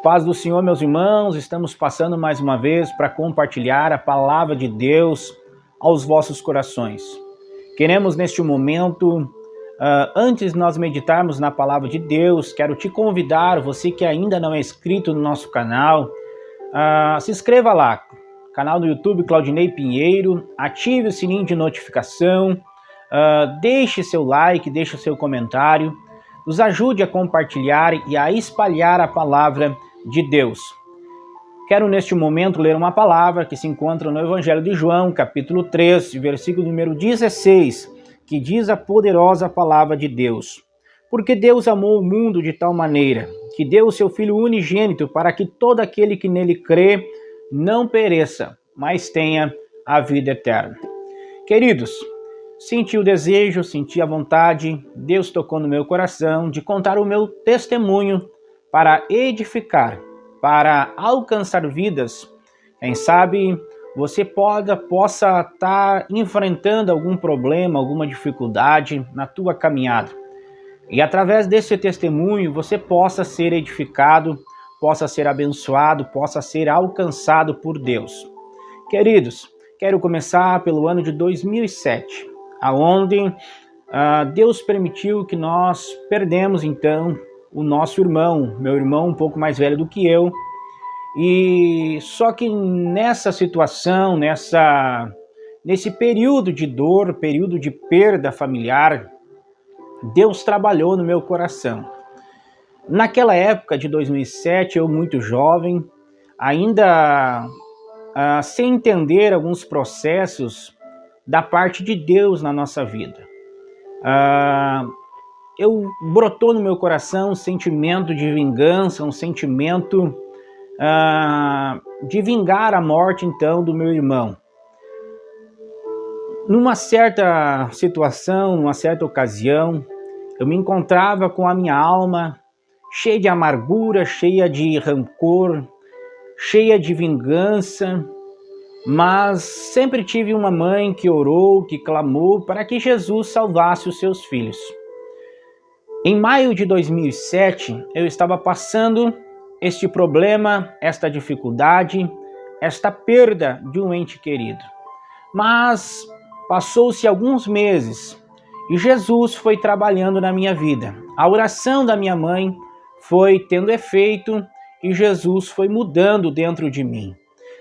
Paz do Senhor, meus irmãos, estamos passando mais uma vez para compartilhar a palavra de Deus aos vossos corações. Queremos neste momento, antes de nós meditarmos na palavra de Deus, quero te convidar, você que ainda não é inscrito no nosso canal, se inscreva lá, canal do YouTube Claudinei Pinheiro, ative o sininho de notificação, deixe seu like, deixe seu comentário, nos ajude a compartilhar e a espalhar a palavra de Deus. Quero neste momento ler uma palavra que se encontra no Evangelho de João, capítulo 3, versículo número 16, que diz a poderosa palavra de Deus. Porque Deus amou o mundo de tal maneira, que deu o seu Filho unigênito para que todo aquele que nele crê não pereça, mas tenha a vida eterna. Queridos, senti o desejo, senti a vontade, Deus tocou no meu coração de contar o meu testemunho para edificar, para alcançar vidas. Quem sabe você possa estar enfrentando algum problema, alguma dificuldade na tua caminhada. E através desse testemunho você possa ser edificado, possa ser abençoado, possa ser alcançado por Deus. Queridos, quero começar pelo ano de 2007, aonde Deus permitiu que nós perdemos então o nosso irmão, meu irmão um pouco mais velho do que eu, e só que nessa situação, nesse período de dor, período de perda familiar, Deus trabalhou no meu coração. Naquela época de 2007, eu muito jovem, ainda sem entender alguns processos da parte de Deus na nossa vida. Brotou no meu coração um sentimento de vingança, um sentimento de vingar a morte então do meu irmão. Numa certa situação, numa certa ocasião, eu me encontrava com a minha alma cheia de amargura, cheia de rancor, cheia de vingança, mas sempre tive uma mãe que orou, que clamou para que Jesus salvasse os seus filhos. Em maio de 2007, eu estava passando este problema, esta dificuldade, esta perda de um ente querido. Mas passou-se alguns meses e Jesus foi trabalhando na minha vida. A oração da minha mãe foi tendo efeito e Jesus foi mudando dentro de mim.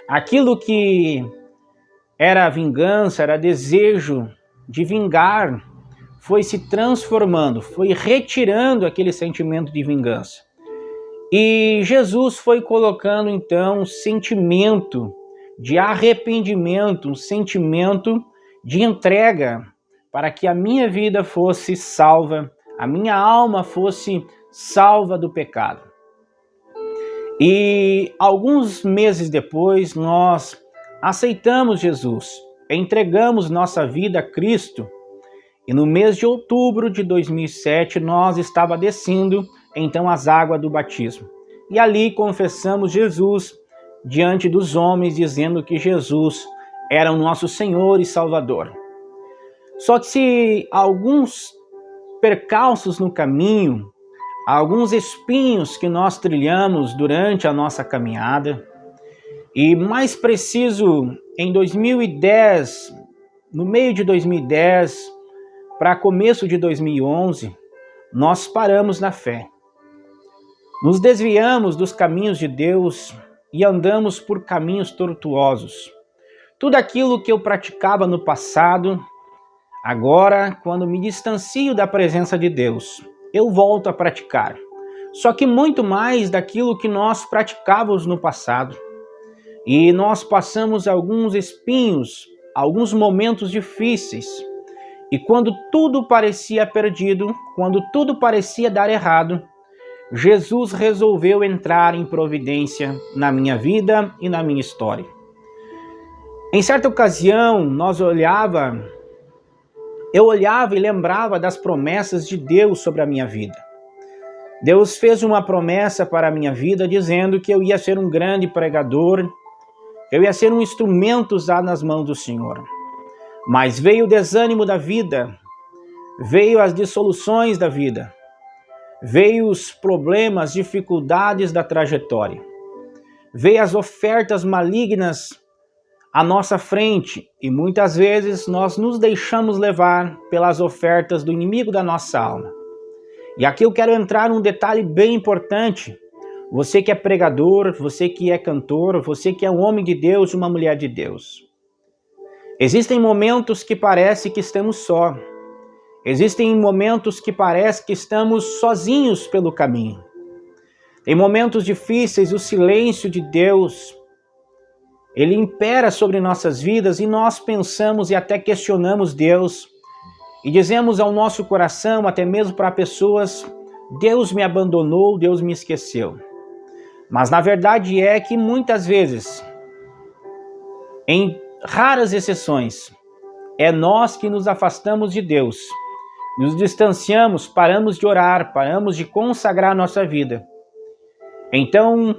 Aquilo que era vingança, era desejo de vingar, foi se transformando, foi retirando aquele sentimento de vingança. E Jesus foi colocando então um sentimento de arrependimento, um sentimento de entrega para que a minha vida fosse salva, a minha alma fosse salva do pecado. E alguns meses depois nós aceitamos Jesus, entregamos nossa vida a Cristo. E no mês de outubro de 2007, nós estava descendo, então, as águas do batismo. E ali confessamos Jesus diante dos homens, dizendo que Jesus era o nosso Senhor e Salvador. Só que se alguns percalços no caminho, alguns espinhos que nós trilhamos durante a nossa caminhada, e mais preciso, em 2010, no meio de 2010, para começo de 2011, nós paramos na fé. Nos desviamos dos caminhos de Deus e andamos por caminhos tortuosos. Tudo aquilo que eu praticava no passado, agora, quando me distancio da presença de Deus, eu volto a praticar. Só que muito mais daquilo que nós praticávamos no passado. E nós passamos alguns espinhos, alguns momentos difíceis. E quando tudo parecia perdido, quando tudo parecia dar errado, Jesus resolveu entrar em providência na minha vida e na minha história. Em certa ocasião, eu olhava e lembrava das promessas de Deus sobre a minha vida. Deus fez uma promessa para a minha vida dizendo que eu ia ser um grande pregador, eu ia ser um instrumento usado nas mãos do Senhor. Mas veio o desânimo da vida, veio as dissoluções da vida, veio os problemas, dificuldades da trajetória, veio as ofertas malignas à nossa frente e muitas vezes nós nos deixamos levar pelas ofertas do inimigo da nossa alma. E aqui eu quero entrar num detalhe bem importante. Você que é pregador, você que é cantor, você que é um homem de Deus, uma mulher de Deus. Existem momentos que parece que estamos só. Existem momentos que parece que estamos sozinhos pelo caminho. Em momentos difíceis, o silêncio de Deus, ele impera sobre nossas vidas e nós pensamos e até questionamos Deus e dizemos ao nosso coração, até mesmo para pessoas, Deus me abandonou, Deus me esqueceu. Mas na verdade é que muitas vezes, em raras exceções, é nós que nos afastamos de Deus, nos distanciamos, paramos de orar, paramos de consagrar nossa vida. Então,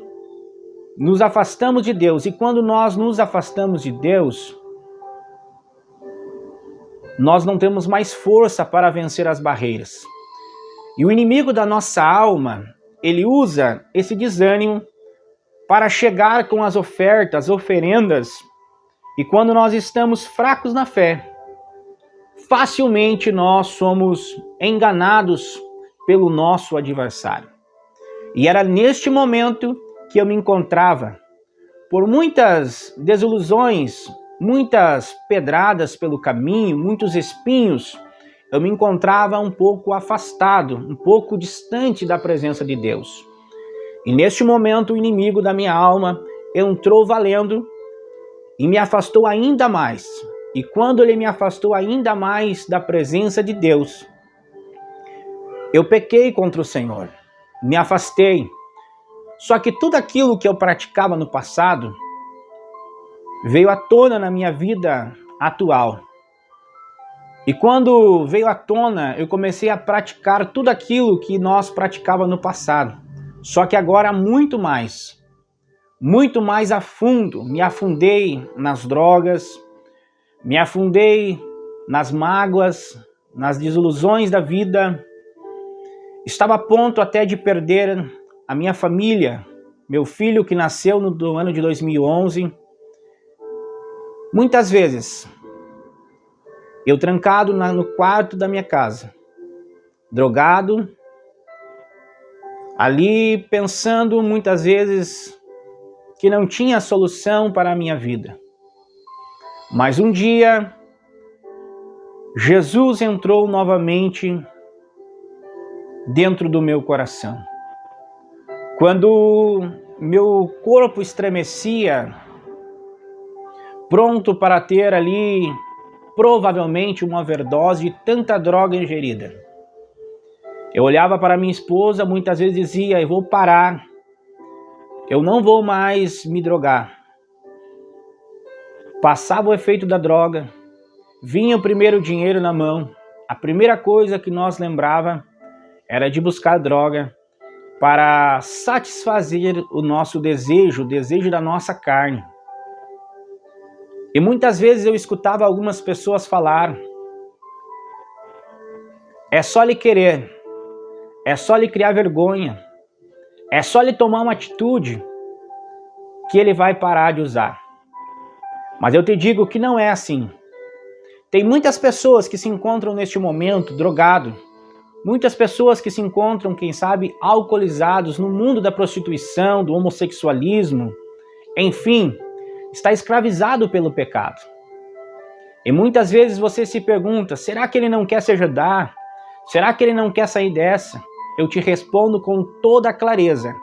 nos afastamos de Deus, e quando nós nos afastamos de Deus, nós não temos mais força para vencer as barreiras. E o inimigo da nossa alma, ele usa esse desânimo para chegar com as ofertas, oferendas, e quando nós estamos fracos na fé, facilmente nós somos enganados pelo nosso adversário. E era neste momento que eu me encontrava, por muitas desilusões, muitas pedradas pelo caminho, muitos espinhos, eu me encontrava um pouco afastado, um pouco distante da presença de Deus. E neste momento o inimigo da minha alma entrou valendo e me afastou ainda mais. E quando ele me afastou ainda mais da presença de Deus, eu pequei contra o Senhor, me afastei. Só que tudo aquilo que eu praticava no passado veio à tona na minha vida atual. E quando veio à tona, eu comecei a praticar tudo aquilo que nós praticávamos no passado. Só que agora muito mais a fundo. Me afundei nas drogas, me afundei nas mágoas, nas desilusões da vida. Estava a ponto até de perder a minha família, meu filho que nasceu no ano de 2011. Muitas vezes, eu trancado no quarto da minha casa, drogado, ali pensando muitas vezes que não tinha solução para a minha vida. Mas um dia, Jesus entrou novamente dentro do meu coração. Quando meu corpo estremecia, pronto para ter ali provavelmente uma overdose de tanta droga ingerida. Eu olhava para minha esposa, muitas vezes dizia, eu vou parar, eu não vou mais me drogar. Passava o efeito da droga, vinha o primeiro dinheiro na mão, a primeira coisa que nós lembrava era de buscar droga para satisfazer o nosso desejo, o desejo da nossa carne. E muitas vezes eu escutava algumas pessoas falar, é só lhe querer, é só lhe criar vergonha, é só lhe tomar uma atitude que ele vai parar de usar. Mas eu te digo que não é assim. Tem muitas pessoas que se encontram neste momento drogado, muitas pessoas que se encontram, quem sabe, alcoolizados no mundo da prostituição, do homossexualismo, enfim, está escravizado pelo pecado. E muitas vezes você se pergunta, será que ele não quer se ajudar? Será que ele não quer sair dessa? Eu te respondo com toda clareza,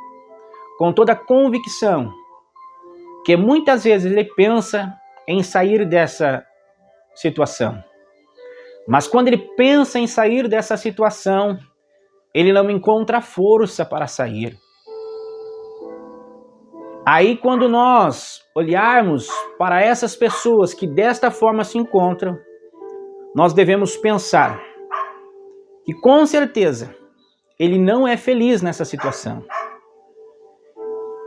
com toda convicção, que muitas vezes ele pensa em sair dessa situação. Mas quando ele pensa em sair dessa situação, ele não encontra força para sair. Aí quando nós olharmos para essas pessoas que desta forma se encontram, nós devemos pensar que com certeza ele não é feliz nessa situação.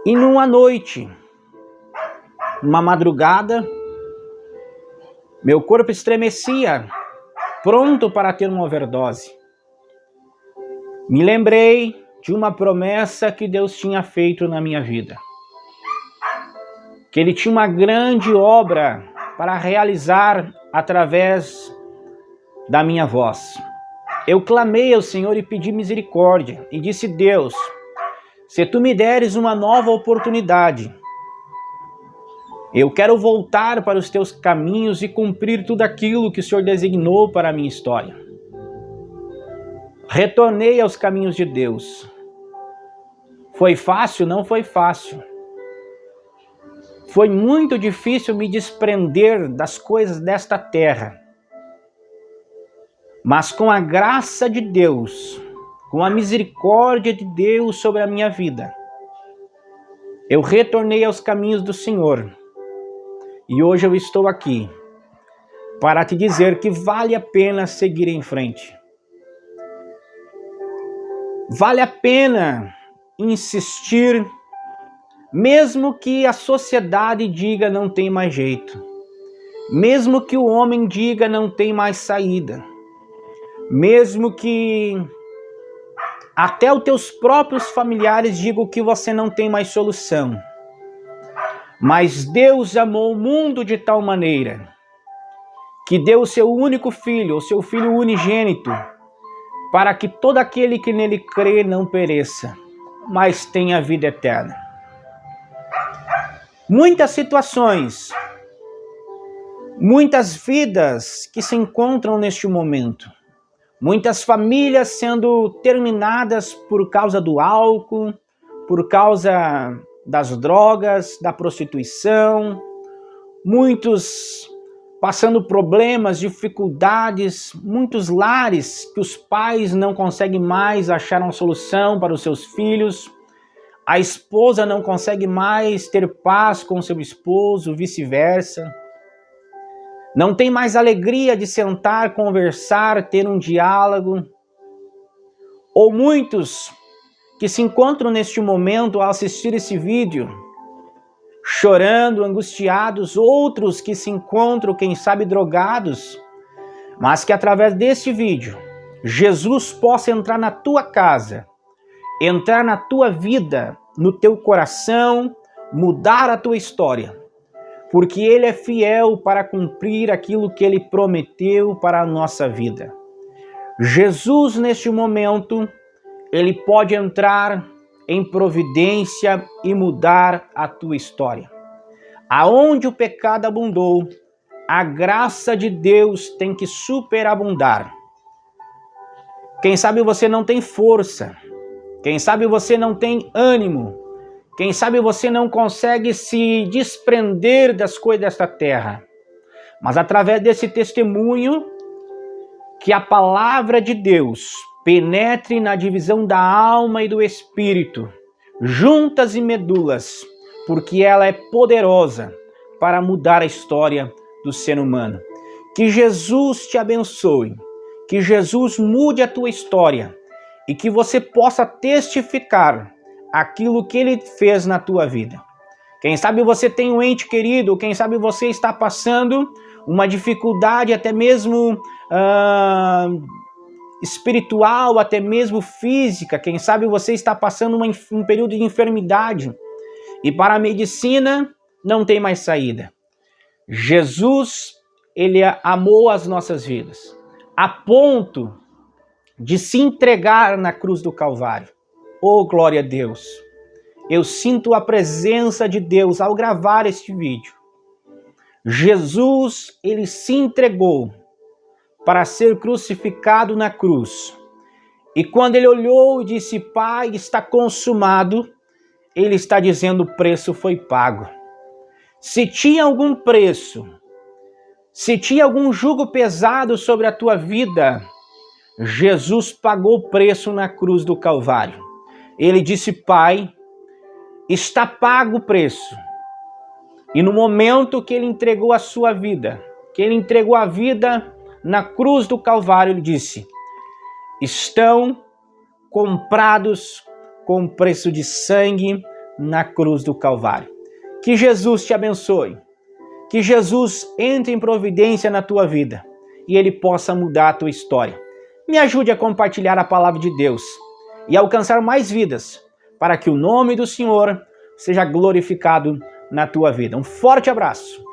E numa noite, numa madrugada, meu corpo estremecia, pronto para ter uma overdose. Me lembrei de uma promessa que Deus tinha feito na minha vida. Que Ele tinha uma grande obra para realizar através da minha voz. Eu clamei ao Senhor e pedi misericórdia e disse: Deus, se Tu me deres uma nova oportunidade, eu quero voltar para os Teus caminhos e cumprir tudo aquilo que o Senhor designou para a minha história. Retornei aos caminhos de Deus. Foi fácil? Não foi fácil. Foi muito difícil me desprender das coisas desta terra. Mas com a graça de Deus, com a misericórdia de Deus sobre a minha vida, eu retornei aos caminhos do Senhor. E hoje eu estou aqui para te dizer que vale a pena seguir em frente. Vale a pena insistir, mesmo que a sociedade diga não tem mais jeito. Mesmo que o homem diga não tem mais saída. Mesmo que até os teus próprios familiares digam que você não tem mais solução. Mas Deus amou o mundo de tal maneira que deu o seu único filho, o seu filho unigênito, para que todo aquele que nele crê não pereça, mas tenha vida eterna. Muitas situações, muitas vidas que se encontram neste momento. Muitas famílias sendo terminadas por causa do álcool, por causa das drogas, da prostituição. Muitos passando problemas, dificuldades, muitos lares que os pais não conseguem mais achar uma solução para os seus filhos. A esposa não consegue mais ter paz com seu esposo, vice-versa. Não tem mais alegria de sentar, conversar, ter um diálogo. Ou muitos que se encontram neste momento ao assistir esse vídeo, chorando, angustiados, outros que se encontram, quem sabe, drogados, mas que através deste vídeo, Jesus possa entrar na tua casa, entrar na tua vida, no teu coração, mudar a tua história. Porque Ele é fiel para cumprir aquilo que Ele prometeu para a nossa vida. Jesus, neste momento, Ele pode entrar em providência e mudar a tua história. Aonde o pecado abundou, a graça de Deus tem que superabundar. Quem sabe você não tem força, quem sabe você não tem ânimo, quem sabe você não consegue se desprender das coisas desta terra. Mas através desse testemunho, que a palavra de Deus penetre na divisão da alma e do espírito, juntas e medulas, porque ela é poderosa para mudar a história do ser humano. Que Jesus te abençoe, que Jesus mude a tua história e que você possa testificar aquilo que Ele fez na tua vida. Quem sabe você tem um ente querido, quem sabe você está passando uma dificuldade até mesmo espiritual, até mesmo física. Quem sabe você está passando um período de enfermidade e para a medicina não tem mais saída. Jesus, Ele amou as nossas vidas a ponto de se entregar na cruz do Calvário. Oh, glória a Deus! Eu sinto a presença de Deus ao gravar este vídeo. Jesus, Ele se entregou para ser crucificado na cruz. E quando Ele olhou e disse: Pai, está consumado, Ele está dizendo: o preço foi pago. Se tinha algum preço, se tinha algum jugo pesado sobre a tua vida, Jesus pagou o preço na cruz do Calvário. Ele disse: Pai, está pago o preço. E no momento que Ele entregou a sua vida, que Ele entregou a vida na cruz do Calvário, Ele disse: estão comprados com preço de sangue na cruz do Calvário. Que Jesus te abençoe. Que Jesus entre em providência na tua vida e Ele possa mudar a tua história. Me ajude a compartilhar a palavra de Deus. e alcançar mais vidas, para que o nome do Senhor seja glorificado na tua vida. Um forte abraço